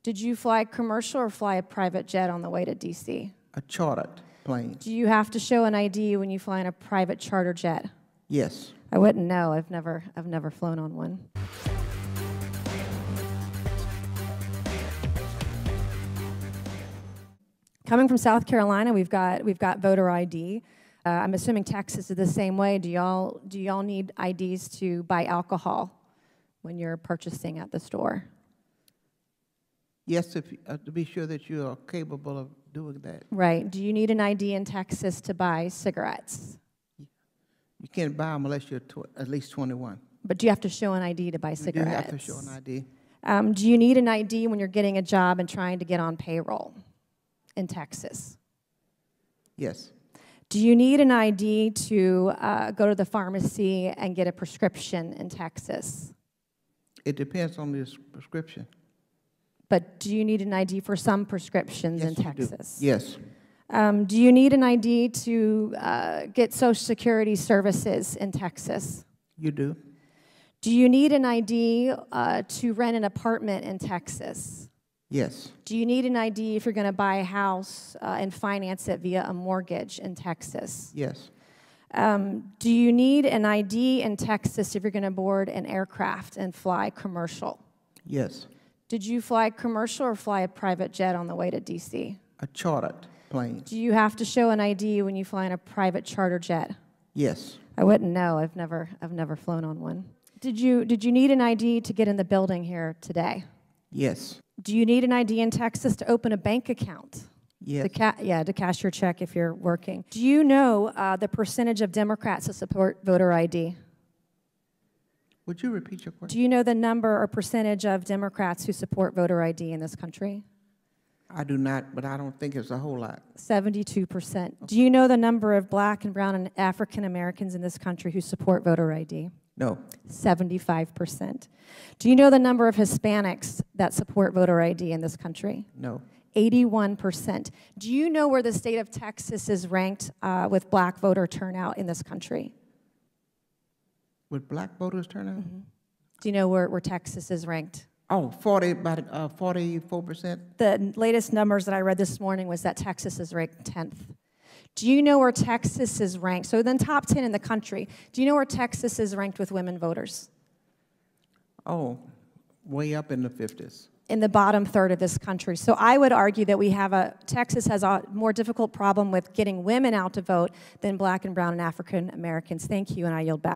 Did you fly commercial or fly a private jet on the way to D.C.? A chartered plane. Do you have to show an ID when you fly in a private charter jet? Yes. I wouldn't know. I've never flown on one. Coming from South Carolina, we've got voter ID. I'm assuming Texas is the same way. Do y'all need IDs to buy alcohol when you're purchasing at the store? Yes, if, to be sure that you are capable of doing that. Right. Do you need an ID in Texas to buy cigarettes? You can't buy them unless you're at least 21. But do you have to show an ID to buy cigarettes? You have to show an ID. Do you need an ID when you're getting a job and trying to get on payroll in Texas? Yes. Do you need an ID to go to the pharmacy and get a prescription in Texas? It depends on the prescription. But do you need an ID for some prescriptions Yes, in Texas? Yes. Do you need an ID to get Social Security services in Texas? You do. Do you need an ID to rent an apartment in Texas? Yes. Do you need an ID if you're going to buy a house and finance it via a mortgage in Texas? Yes. Do you need an ID in Texas if you're going to board an aircraft and fly commercial? Yes. Did you fly commercial or fly a private jet on the way to D.C.? A chartered plane. Do you have to show an ID when you fly in a private charter jet? Yes. I wouldn't know. I've never flown on one. Did you need an ID to get in the building here today? Yes. Do you need an ID in Texas to open a bank account? Yes. To cash your check if you're working. Do you know the percentage of Democrats that support voter ID? Would you repeat your question? Do you know the number or percentage of Democrats who support voter ID in this country? I do not, but I don't think it's a whole lot. 72%. Do you know the number of Black and brown and African Americans in this country who support voter ID? No. 75%. Do you know the number of Hispanics that support voter ID in this country? No. 81%. Do you know where the state of Texas is ranked with Black voter turnout in this country? Would Black voters turn out? Mm-hmm. Do you know where Texas is ranked? Oh, about 44%. The latest numbers that I read this morning was that Texas is ranked 10th. Do you know where Texas is ranked? So then top 10 in the country. Do you know where Texas is ranked with women voters? Oh, way up in the 50s. In the bottom third of this country. So I would argue that Texas has a more difficult problem with getting women out to vote than Black and brown and African Americans. Thank you, and I yield back.